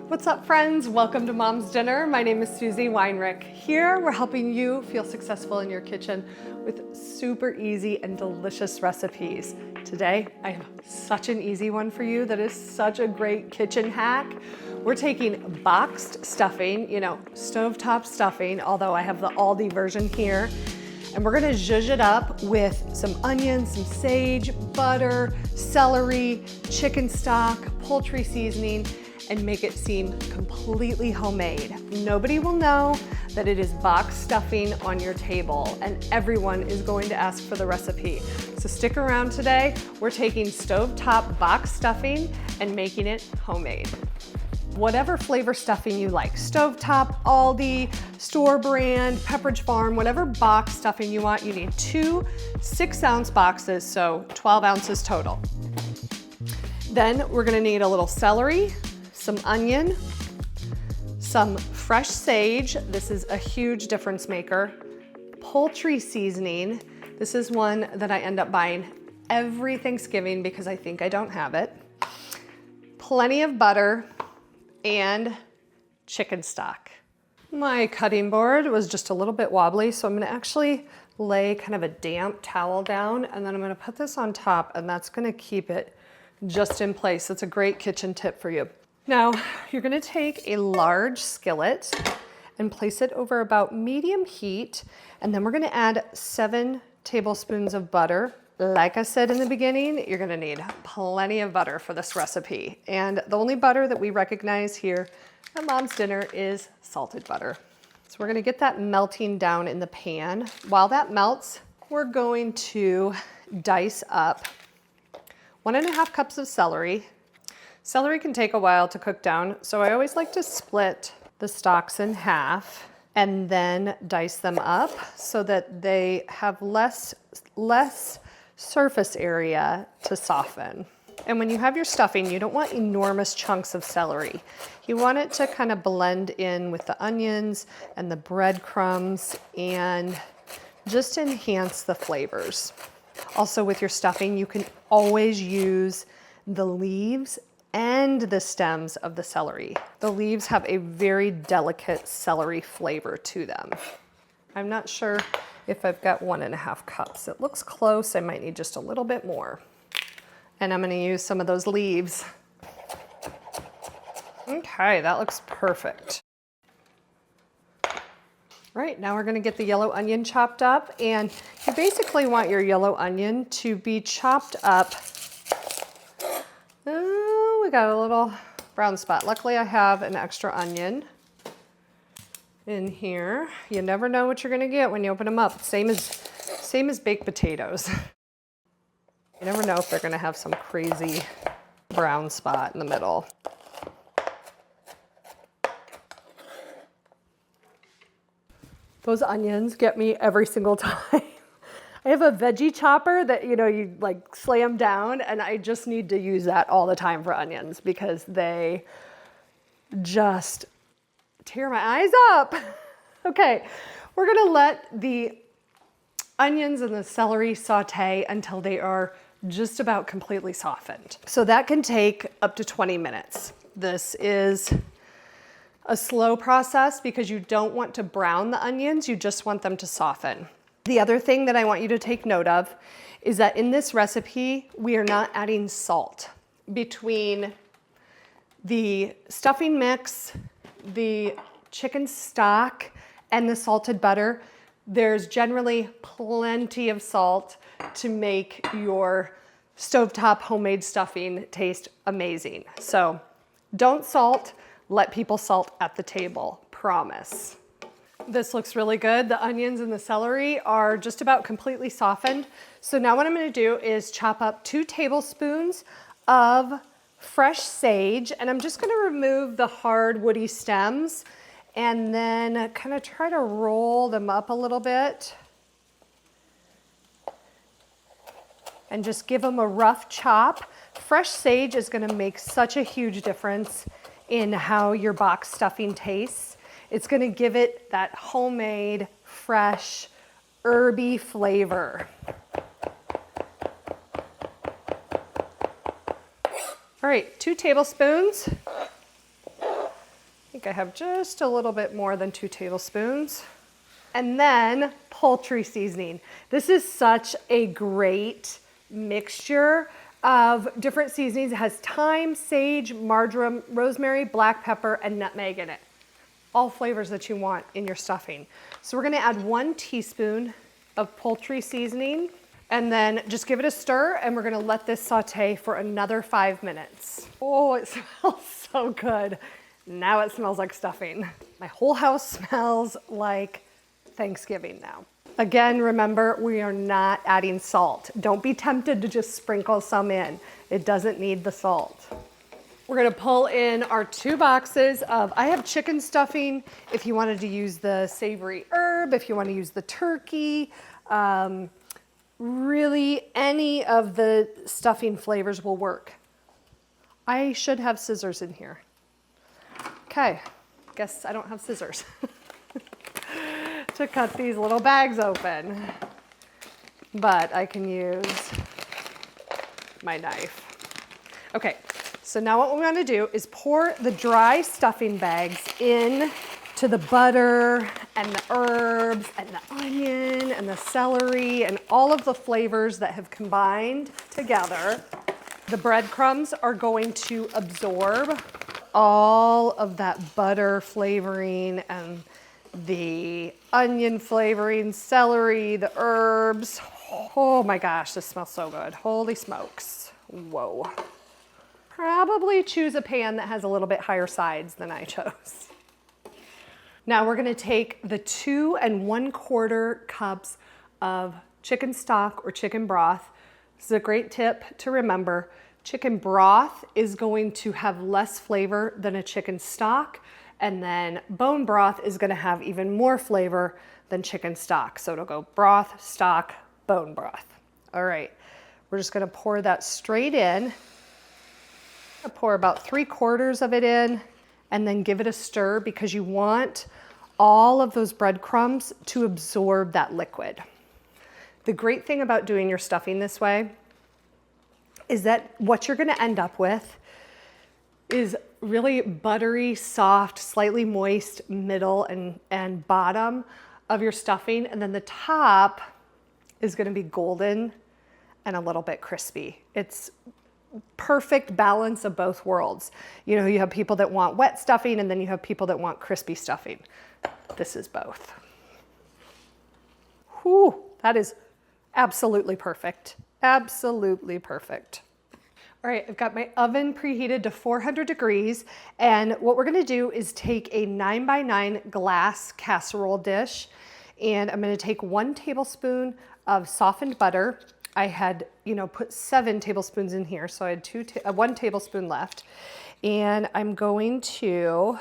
What's up, friends? Welcome to Mom's Dinner. My name is Susie Weinrich. Here, we're helping you feel successful in your kitchen with super easy and delicious recipes. Today, I have such an easy one for you that is such a great kitchen hack. We're taking boxed stuffing, stovetop stuffing, although I have the Aldi version here, and we're gonna zhuzh it up with some onions, some sage, butter, celery, chicken stock, poultry seasoning, and make it seem completely homemade. Nobody will know that it is box stuffing on your table, and everyone is going to ask for the recipe. So stick around today. We're taking stovetop box stuffing and making it homemade. Whatever flavor stuffing you like, stovetop, Aldi, store brand, Pepperidge Farm, whatever box stuffing you want, you need 2 6-ounce boxes, so 12 ounces total. Then we're gonna need a little celery, some onion, some fresh sage. This is a huge difference maker. Poultry seasoning. This is one that I end up buying every Thanksgiving because I think I don't have it. Plenty of butter and chicken stock. My cutting board was just a little bit wobbly, so I'm gonna actually lay kind of a damp towel down, and then I'm gonna put this on top, and that's gonna keep it just in place. That's a great kitchen tip for you. Now, you're gonna take a large skillet and place it over about medium heat, and then we're gonna add 7 tablespoons of butter. Like I said in the beginning, you're gonna need plenty of butter for this recipe. And the only butter that we recognize here at Mom's Dinner is salted butter. So we're gonna get that melting down in the pan. While that melts, we're going to dice up 1.5 cups of celery. Celery can take a while to cook down, so I always like to split the stalks in half and then dice them up so that they have less surface area to soften. And when you have your stuffing, you don't want enormous chunks of celery. You want it to kind of blend in with the onions and the breadcrumbs and just enhance the flavors. Also, with your stuffing, you can always use the leaves and the stems of the celery. The leaves have a very delicate celery flavor to them. I'm not sure if I've got 1.5 cups. It looks close. I might need just a little bit more. And I'm gonna use some of those leaves. Okay, that looks perfect. All right, now we're gonna get the yellow onion chopped up, and you basically want your yellow onion to be chopped up. Oh, we got a little brown spot. Luckily I have an extra onion in here. You never know what you're gonna get when you open them up. Same as baked potatoes. You never know if they're gonna have some crazy brown spot in the middle. Those onions get me every single time. I have a veggie chopper that, you like slam down, and I just need to use that all the time for onions because they just tear my eyes up. Okay, we're gonna let the onions and the celery saute until they are just about completely softened. So that can take up to 20 minutes. This is a slow process because you don't want to brown the onions, you just want them to soften. The other thing that I want you to take note of is that in this recipe, we are not adding salt. Between the stuffing mix, the chicken stock, and the salted butter, there's generally plenty of salt to make your stovetop homemade stuffing taste amazing. So don't salt, let people salt at the table, promise. This looks really good. The onions and the celery are just about completely softened. So now what I'm gonna do is chop up 2 tablespoons of fresh sage, and I'm just gonna remove the hard woody stems and then kind of try to roll them up a little bit and just give them a rough chop. Fresh sage is gonna make such a huge difference in how your box stuffing tastes. It's gonna give it that homemade, fresh, herby flavor. All right, 2 tablespoons. think I have just a little bit more than 2 tablespoons. And then poultry seasoning. This is such a great mixture of different seasonings. It has thyme, sage, marjoram, rosemary, black pepper, and nutmeg in it. All flavors that you want in your stuffing. So we're gonna add 1 teaspoon of poultry seasoning, and then just give it a stir, and we're gonna let this saute for another 5 minutes. Oh, it smells so good. Now it smells like stuffing. My whole house smells like Thanksgiving now. Again, remember, we are not adding salt. Don't be tempted to just sprinkle some in. It doesn't need the salt. We're gonna pull in our 2 boxes of, I have chicken stuffing, if you wanted to use the savory herb, if you wanna use the turkey, really any of the stuffing flavors will work. I should have scissors in here. Okay, guess I don't have scissors to cut these little bags open, but I can use my knife. Okay, so now what we want to do is pour the dry stuffing bags in to the butter and the herbs and the onion and the celery and all of the flavors that have combined together. The breadcrumbs are going to absorb all of that butter flavoring and the onion flavoring, celery, the herbs. Oh my gosh, this smells so good. Holy smokes. Whoa. Probably choose a pan that has a little bit higher sides than I chose. Now we're gonna take the 2 1/4 cups of chicken stock or chicken broth. This is a great tip to remember. Chicken broth is going to have less flavor than a chicken stock, and then bone broth is gonna have even more flavor than chicken stock. So it'll go broth, stock, bone broth. All right, we're just gonna pour that straight in. I'll pour about 3/4 of it in, and then give it a stir because you want all of those breadcrumbs to absorb that liquid. The great thing about doing your stuffing this way is that what you're gonna end up with is really buttery, soft, slightly moist middle and bottom of your stuffing, and then the top is gonna be golden and a little bit crispy. It's perfect balance of both worlds. You know, you have people that want wet stuffing, and then you have people that want crispy stuffing. This is both. Whew, that is absolutely perfect. Absolutely perfect. All right, I've got my oven preheated to 400 degrees, and what we're gonna do is take a 9x9 glass casserole dish, and I'm gonna take 1 tablespoon of softened butter. I had, put 7 tablespoons in here, so I had 1 tablespoon left, and I'm going to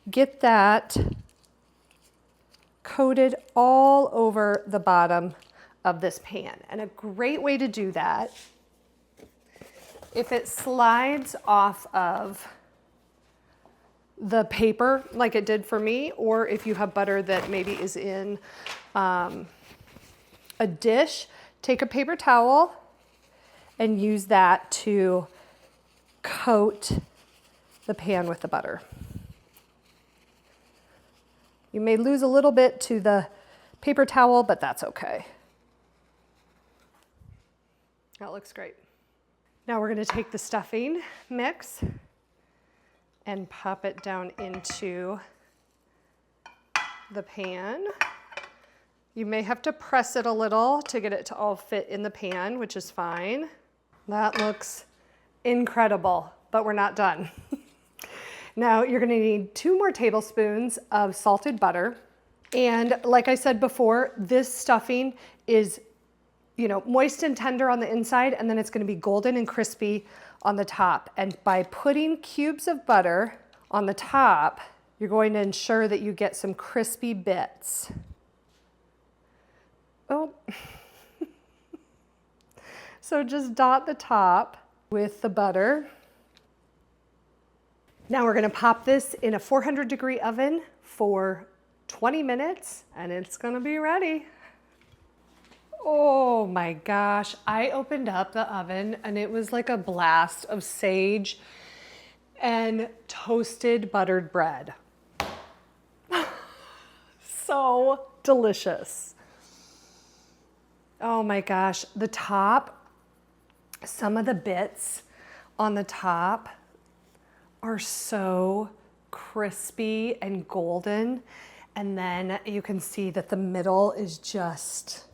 get that coated all over the bottom of this pan. And a great way to do that, if it slides off of the paper like it did for me, or if you have butter that maybe is in a dish, take a paper towel and use that to coat the pan with the butter. You may lose a little bit to the paper towel, but that's okay. That looks great. Now we're going to take the stuffing mix and pop it down into the pan. You may have to press it a little to get it to all fit in the pan, which is fine. That looks incredible, but we're not done. Now you're gonna need 2 more tablespoons of salted butter. And like I said before, this stuffing is, moist and tender on the inside, and then it's gonna be golden and crispy on the top. And by putting cubes of butter on the top, you're going to ensure that you get some crispy bits. Oh, so just dot the top with the butter. Now we're gonna pop this in a 400-degree oven for 20 minutes, and it's gonna be ready. Oh my gosh, I opened up the oven and it was like a blast of sage and toasted buttered bread. So delicious. Oh my gosh, the top, some of the bits on the top are so crispy and golden. And then you can see that the middle is just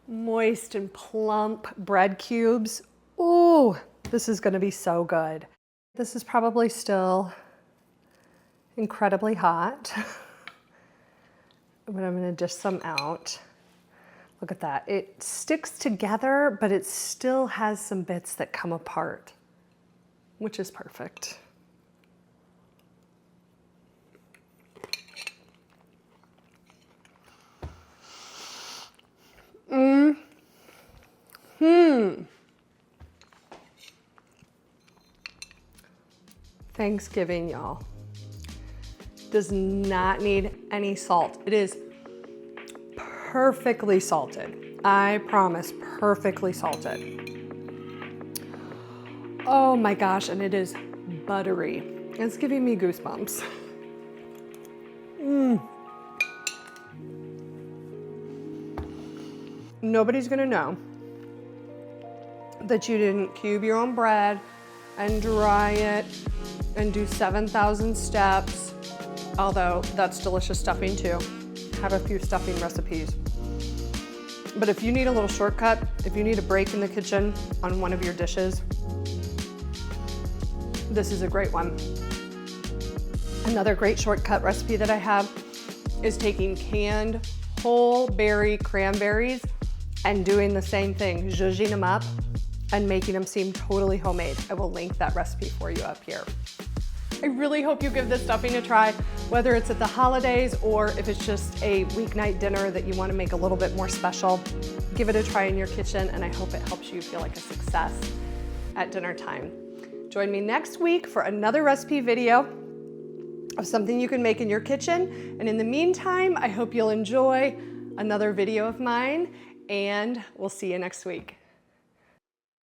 moist and plump bread cubes. Ooh, this is gonna be so good. This is probably still incredibly hot, but I'm gonna dish some out. Look at that. It sticks together, but it still has some bits that come apart, which is perfect. Thanksgiving, y'all. Does not need any salt. It is perfectly salted. I promise, perfectly salted. Oh my gosh, and it is buttery. It's giving me goosebumps. Nobody's gonna know that you didn't cube your own bread and dry it and do 7,000 steps, although that's delicious stuffing too. Have a few stuffing recipes. But if you need a little shortcut, if you need a break in the kitchen on one of your dishes, this is a great one. Another great shortcut recipe that I have is taking canned whole berry cranberries and doing the same thing, zhuzhing them up and making them seem totally homemade. I will link that recipe for you up here. I really hope you give this stuffing a try, whether it's at the holidays or if it's just a weeknight dinner that you want to make a little bit more special. Give it a try in your kitchen, and I hope it helps you feel like a success at dinner time. Join me next week for another recipe video of something you can make in your kitchen. And in the meantime, I hope you'll enjoy another video of mine, and we'll see you next week.